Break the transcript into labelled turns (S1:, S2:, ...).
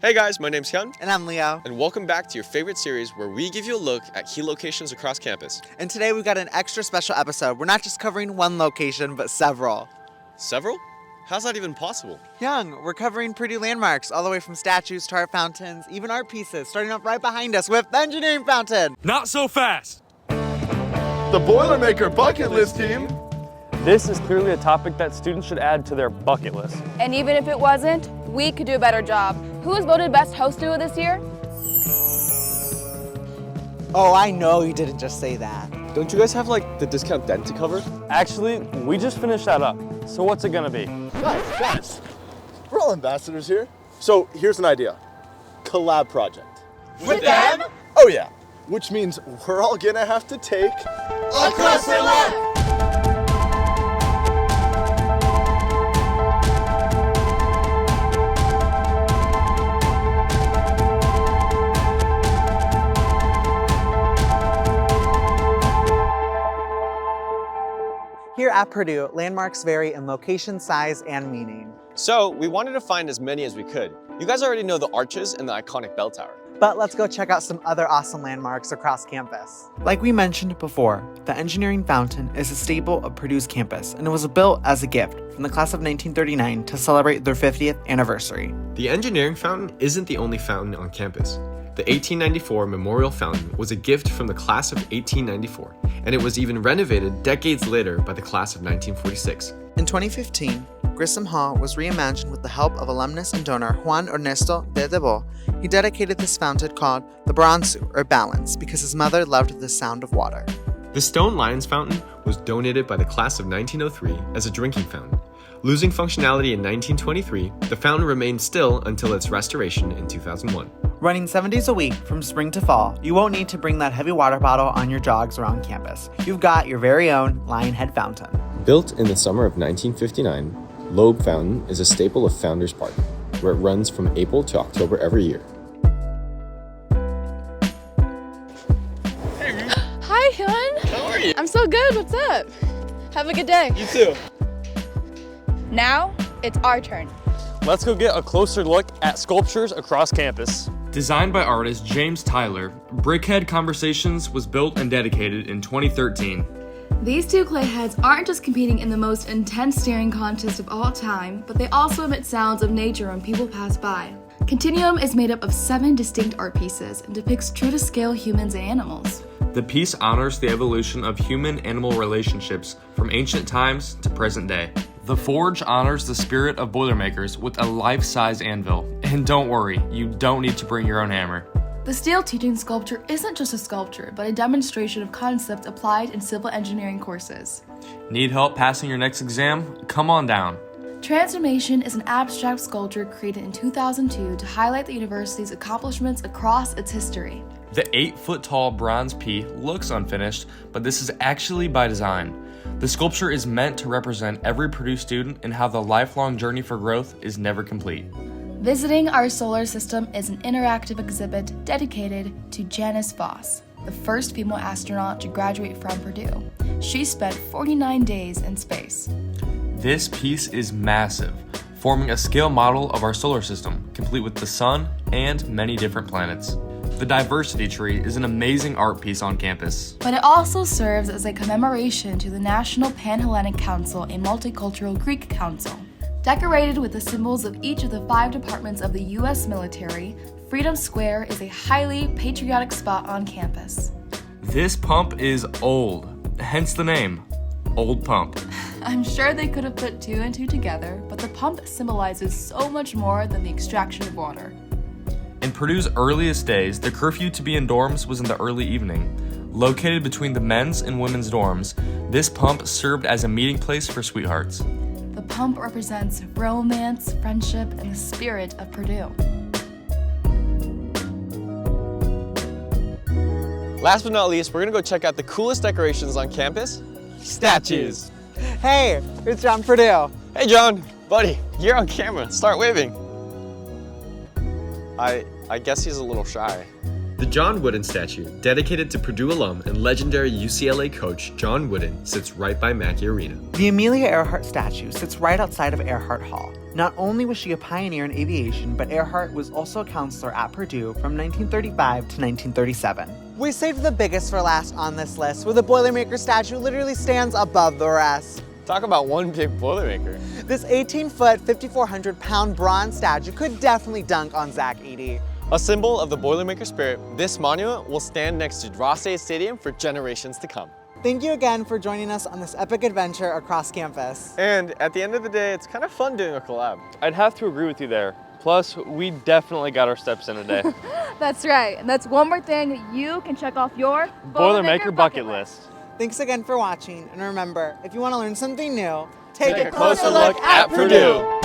S1: Hey guys, my name's Hyun.
S2: And I'm Leo.
S1: And welcome back to your favorite series where we give you a look at key locations across campus.
S2: And today we've got an extra special episode. We're not just covering one location, but several.
S1: Several? How's that even possible?
S2: Young, we're covering Purdue landmarks, all the way from statues to art fountains, even art pieces, starting up right behind us with the engineering fountain.
S3: Not so fast!
S4: The Boilermaker bucket list team.
S3: This is clearly a topic that students should add to their bucket list.
S5: And even if it wasn't, we could do a better job. Who was voted best host duo this year?
S2: Oh, I know you didn't just say that.
S1: Don't you guys have like the discount dent to cover?
S3: Actually, we just finished that up. So what's it gonna be?
S4: Guys, we're all ambassadors here. So here's an idea. Collab project.
S2: With them?
S4: Oh yeah. Which means we're all gonna have to take
S2: A closer look! Here at Purdue, landmarks vary in location, size, and meaning.
S1: So we wanted to find as many as we could. You guys already know the arches and the iconic bell tower.
S2: But let's go check out some other awesome landmarks across campus. Like we mentioned before, the engineering fountain is a staple of Purdue's campus, and it was built as a gift from the class of 1939 to celebrate their 50th anniversary.
S6: The engineering fountain isn't the only fountain on campus. The 1894 Memorial Fountain was a gift from the class of 1894, and it was even renovated decades later by the class of 1946.
S2: In 2015, Grissom Hall was reimagined with the help of alumnus and donor Juan Ernesto de Debo. He dedicated this fountain called the Baransu, or Balance, because his mother loved the sound of water.
S6: The Stone Lions Fountain was donated by the class of 1903 as a drinking fountain. Losing functionality in 1923, the fountain remained still until its restoration in 2001.
S2: Running 7 days a week from spring to fall, you won't need to bring that heavy water bottle on your jogs around campus. You've got your very own Lionhead Fountain.
S6: Built in the summer of 1959, Loeb Fountain is a staple of Founders Park, where it runs from April to October every year.
S5: Hi, Hyun.
S1: How are you?
S5: I'm so good. What's up? Have a good day.
S1: You too.
S5: Now, it's our turn.
S3: Let's go get a closer look at sculptures across campus. Designed by artist James Tyler, Brickhead Conversations was built and dedicated in 2013.
S7: These two clay heads aren't just competing in the most intense staring contest of all time, but they also emit sounds of nature when people pass by. Continuum is made up of 7 distinct art pieces and depicts true-to-scale humans and animals.
S3: The piece honors the evolution of human-animal relationships from ancient times to present day. The forge honors the spirit of Boilermakers with a life-size anvil. And don't worry, you don't need to bring your own hammer.
S7: The steel teaching sculpture isn't just a sculpture, but a demonstration of concepts applied in civil engineering courses.
S3: Need help passing your next exam? Come on down.
S7: Transformation is an abstract sculpture created in 2002 to highlight the university's accomplishments across its history.
S3: The 8-foot-tall bronze P looks unfinished, but this is actually by design. The sculpture is meant to represent every Purdue student and how the lifelong journey for growth is never complete.
S7: Visiting our solar system is an interactive exhibit dedicated to Janice Voss, the first female astronaut to graduate from Purdue. She spent 49 days in space.
S3: This piece is massive, forming a scale model of our solar system, complete with the sun and many different planets. The diversity tree is an amazing art piece on campus.
S7: But it also serves as a commemoration to the National Pan-Hellenic Council, a multicultural Greek council. Decorated with the symbols of each of the 5 departments of the U.S. military, Freedom Square is a highly patriotic spot on campus.
S3: This pump is old, hence the name, Old Pump.
S7: I'm sure they could have put 2 and 2 together, but the pump symbolizes so much more than the extraction of water.
S3: In Purdue's earliest days, the curfew to be in dorms was in the early evening. Located between the men's and women's dorms, this pump served as a meeting place for sweethearts.
S7: The pump represents romance, friendship, and the spirit of Purdue.
S1: Last but not least, we're gonna go check out the coolest decorations on campus. Statues.
S2: Hey, it's John Purdue.
S1: Hey John, buddy, you're on camera. Start waving. I guess he's a little shy.
S6: The John Wooden statue, dedicated to Purdue alum and legendary UCLA coach John Wooden, sits right by Mackey Arena.
S2: The Amelia Earhart statue sits right outside of Earhart Hall. Not only was she a pioneer in aviation, but Earhart was also a counselor at Purdue from 1935 to 1937. We saved the biggest for last on this list, where the Boilermaker statue literally stands above the rest.
S1: Talk about one big Boilermaker.
S2: This 18-foot, 5,400-pound bronze statue could definitely dunk on Zach Eady.
S1: A symbol of the Boilermaker spirit, this monument will stand next to Ross-Ade Stadium for generations to come.
S2: Thank you again for joining us on this epic adventure across campus.
S1: And at the end of the day, it's kind of fun doing a collab.
S3: I'd have to agree with you there. Plus, we definitely got our steps in today.
S5: That's right. And that's one more thing you can check off your
S3: Boilermaker bucket list.
S2: Thanks again for watching, and remember, if you want to learn something new,
S1: Take a closer look at Purdue.